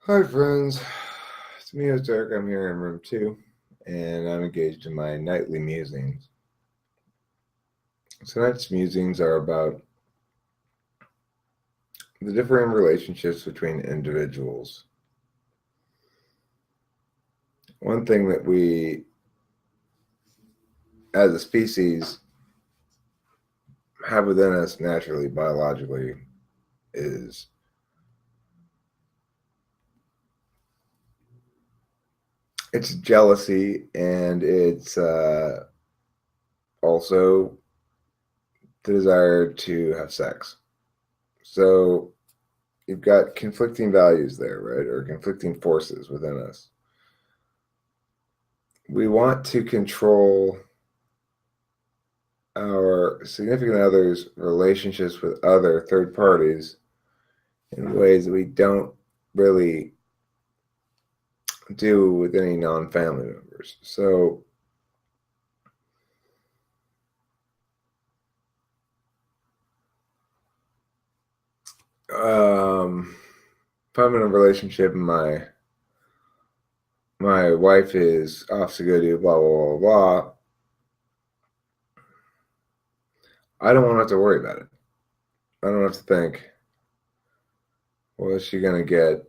Hi, friends. It's me, it's Derek. I'm here in room 2, and I'm engaged in my nightly musings. Tonight's musings are about the differing relationships between individuals. One thing that we, as a species, have within us naturally, biologically, is it's jealousy, and it's also the desire to have sex. So you've got conflicting values there, right? Or conflicting forces within us. We want to control our significant other's relationships with other third parties in ways that we don't really do with any non-family members. So if I'm in a relationship and my wife is off to go do blah blah blah blah, I don't want to have to worry about it. I don't have to think, well, is she gonna get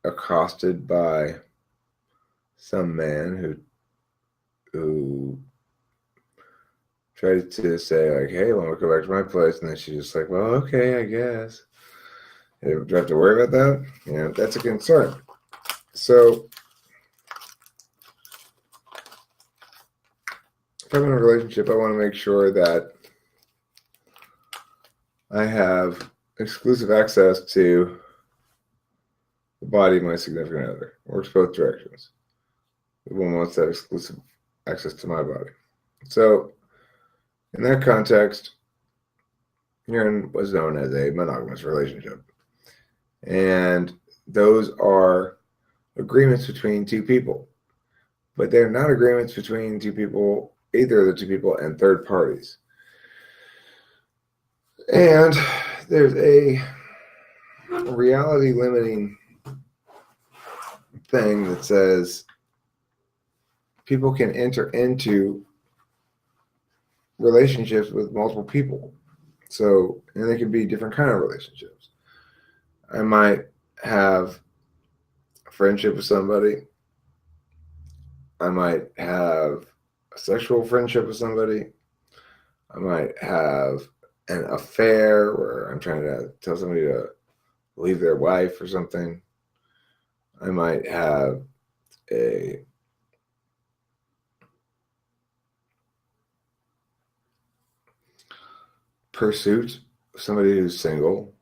accosted by some man who tried to say like, hey, want to go back to my place, and then she's just like, well, okay, I guess. Do I have to worry about that? That's a concern. So if I'm in a relationship, I want to make sure that I have exclusive access to the body of my significant other. It works both directions. The woman wants that exclusive access to my body. So in that context, you're in what's known as a monogamous relationship. And those are agreements between two people. But they're not agreements between two people, either of the two people, and third parties. And there's a reality limiting thing that says people can enter into relationships with multiple people. So, and they can be different kind of relationships. I might have a friendship with somebody. I might have a sexual friendship with somebody. I might have an affair where I'm trying to tell somebody to leave their wife or something. I might have a pursuit of somebody who's single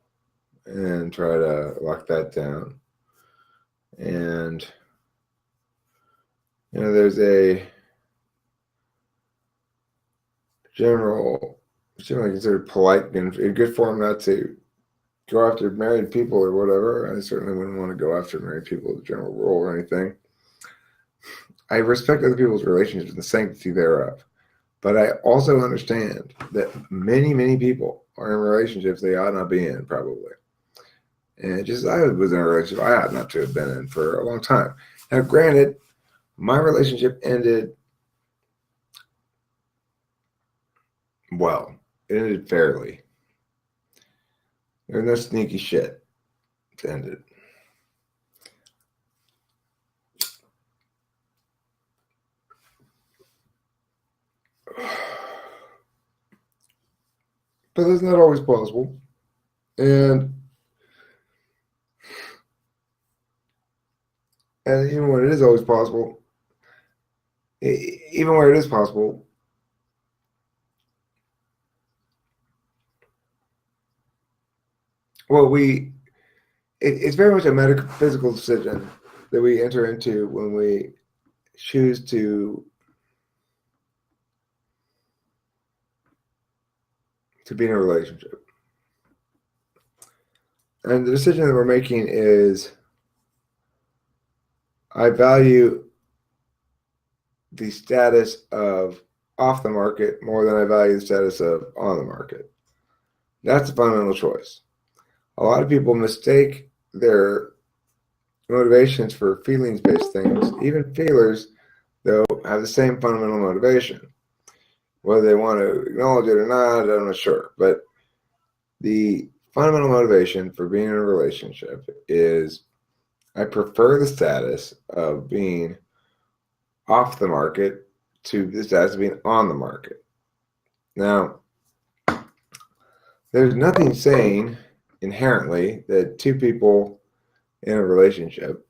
and try to lock that down. And, there's a generally considered polite and in good form not to go after married people or whatever. I certainly wouldn't want to go after married people as a general rule or anything. I respect other people's relationships and the sanctity thereof. But I also understand that many, many people are in relationships they ought not be in, probably. And just as I was in a relationship I ought not to have been in for a long time. Now, granted, my relationship ended well. It ended fairly. There's no sneaky shit to end it. But that's not always possible. And even when it is always possible, even where it is possible, well, it's very much a metaphysical decision that we enter into when we choose to be in a relationship. And the decision that we're making is, I value the status of off the market more than I value the status of on the market. That's a fundamental choice. A lot of people mistake their motivations for feelings-based things, even feelers, though, have the same fundamental motivation. Whether they want to acknowledge it or not, I'm not sure. But the fundamental motivation for being in a relationship is I prefer the status of being off the market to the status of being on the market. Now, there's nothing saying inherently that two people in a relationship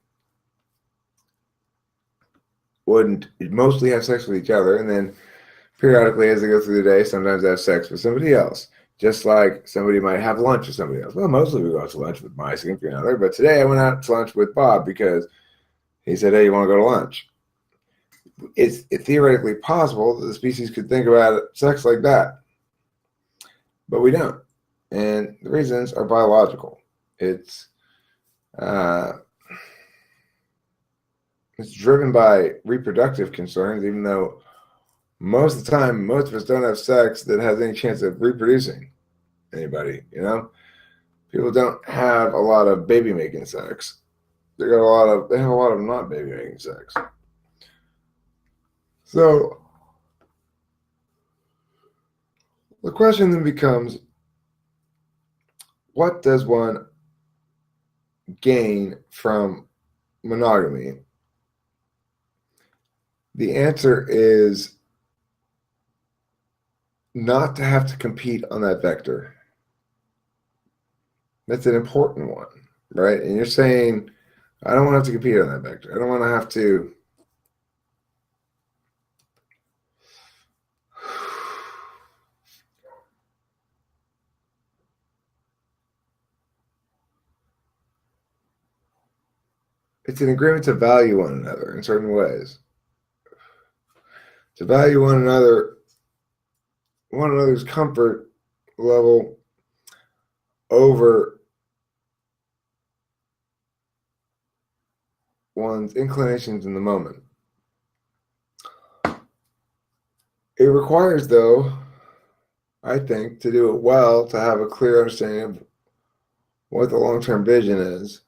wouldn't mostly have sex with each other, and then periodically as they go through the day, sometimes they have sex with somebody else. Just like somebody might have lunch with somebody else. Well, mostly we go out to lunch with my significant other, but today I went out to lunch with Bob because he said, hey, you want to go to lunch? It's theoretically possible that the species could think about sex like that, but we don't. And the reasons are biological. It's driven by reproductive concerns, even though most of the time, most of us don't have sex that has any chance of reproducing anybody, you know? People don't have a lot of baby-making sex. They have a lot of not baby-making sex. So the question then becomes, what does one gain from monogamy? The answer is not to have to compete on that vector. That's an important one, right? And you're saying, I don't want to have to compete on that vector. I don't want to have to it's an agreement to value one another in certain ways. To value one another's comfort level over one's inclinations in the moment. It requires, though, I think, to do it well, to have a clear understanding of what the long-term vision is,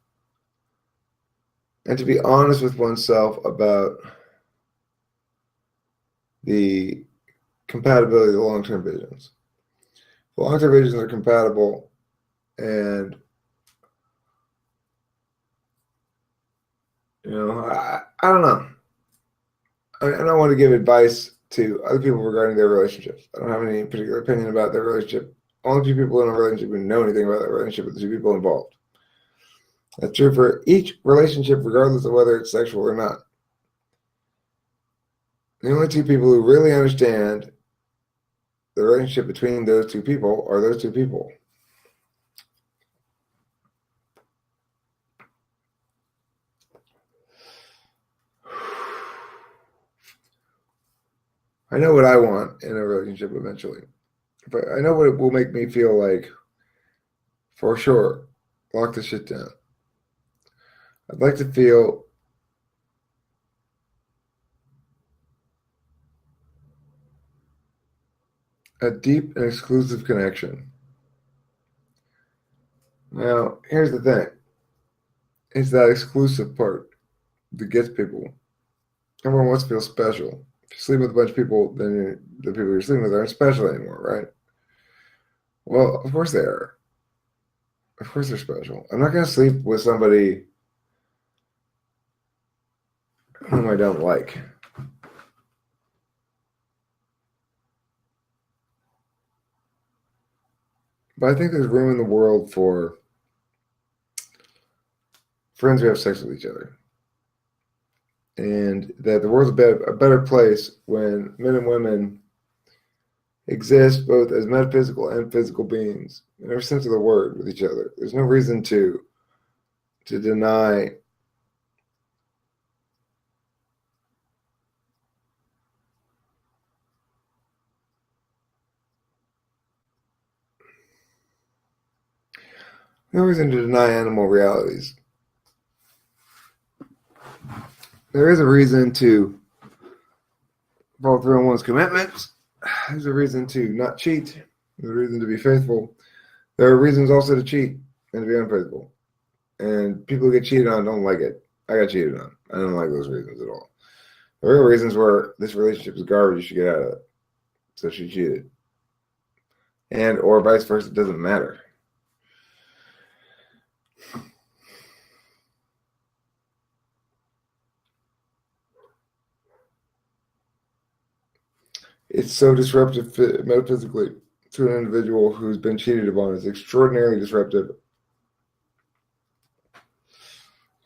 and to be honest with oneself about the compatibility of the long-term visions. The long-term visions are compatible, and I don't know. I don't want to give advice to other people regarding their relationships. I don't have any particular opinion about their relationship. Only two people in a relationship who know anything about that relationship are the two people involved. That's true for each relationship, regardless of whether it's sexual or not. The only two people who really understand the relationship between those two people are those two people. I know what I want in a relationship eventually. But I know what it will make me feel like, for sure. Lock this shit down. I'd like to feel a deep and exclusive connection. Now, here's the thing. It's that exclusive part that gets people. Everyone wants to feel special. If you sleep with a bunch of people, then the people you're sleeping with aren't special anymore, right? Well, of course they are. Of course they're special. I'm not going to sleep with somebody whom I don't like. But I think there's room in the world for friends who have sex with each other. And that the world's a better place when men and women exist both as metaphysical and physical beings in every sense of the word with each other. There's no reason to deny animal realities. There is a reason to follow through on one's commitments. There's a reason to not cheat. There's a reason to be faithful. There are reasons also to cheat and to be unfaithful. And people who get cheated on don't like it. I got cheated on. I don't like those reasons at all. The real reasons were this relationship is garbage. You should get out of it. So she cheated, and or vice versa. It doesn't matter. It's so disruptive metaphysically to an individual who's been cheated upon. It's extraordinarily disruptive.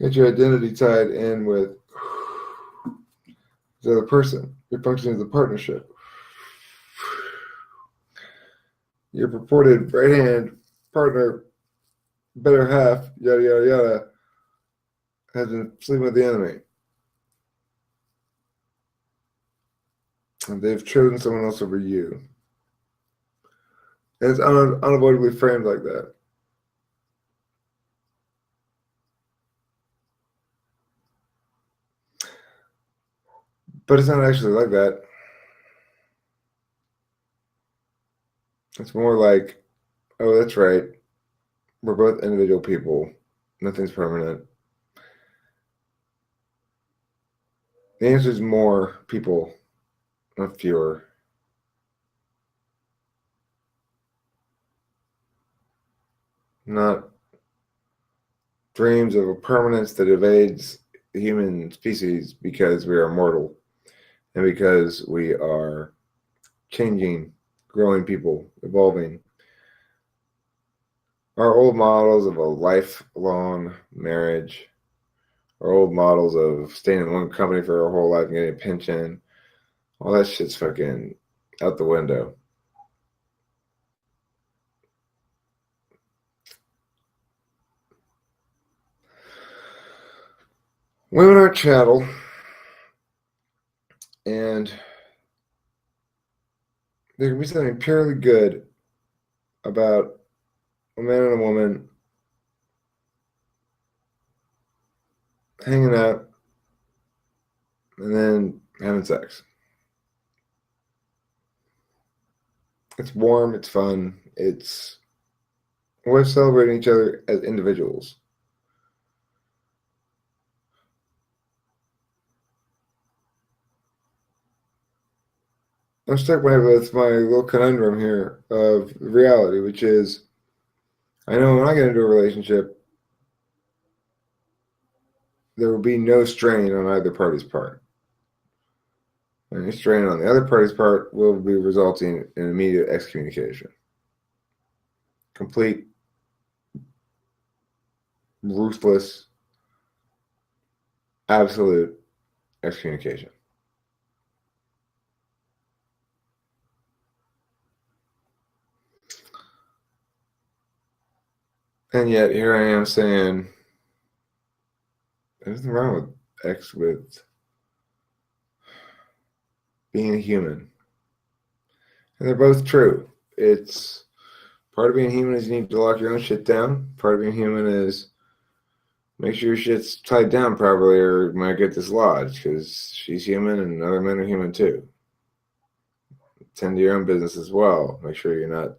Get your identity tied in with the other person. You're functioning as a partnership. Your purported right hand partner, better half, yada yada yada, has been sleeping with the enemy. And they've chosen someone else over you. And it's unavoidably framed like that. But it's not actually like that. It's more like, oh, that's right. We're both individual people. Nothing's permanent. The answer is more people, not fewer. Not dreams of a permanence that evades the human species because we are mortal and because we are changing, growing people, evolving. Our old models of a lifelong marriage, our old models of staying in one company for our whole life and getting a pension, all that shit's fucking out the window. Women aren't chattel, and there can be something purely good about a man and a woman hanging out and then having sex. It's warm, it's fun, we're celebrating each other as individuals. I'm stuck with my little conundrum here of reality, which is I know when I get into a relationship, there will be no strain on either party's part. Any strain on the other party's part will be resulting in immediate excommunication. Complete, ruthless, absolute excommunication. And yet here I am saying there's nothing wrong with being a human. And they're both true. It's part of being human is you need to lock your own shit down. Part of being human is make sure your shit's tied down properly or you might get dislodged because she's human and other men are human too. Tend to your own business as well. Make sure you're not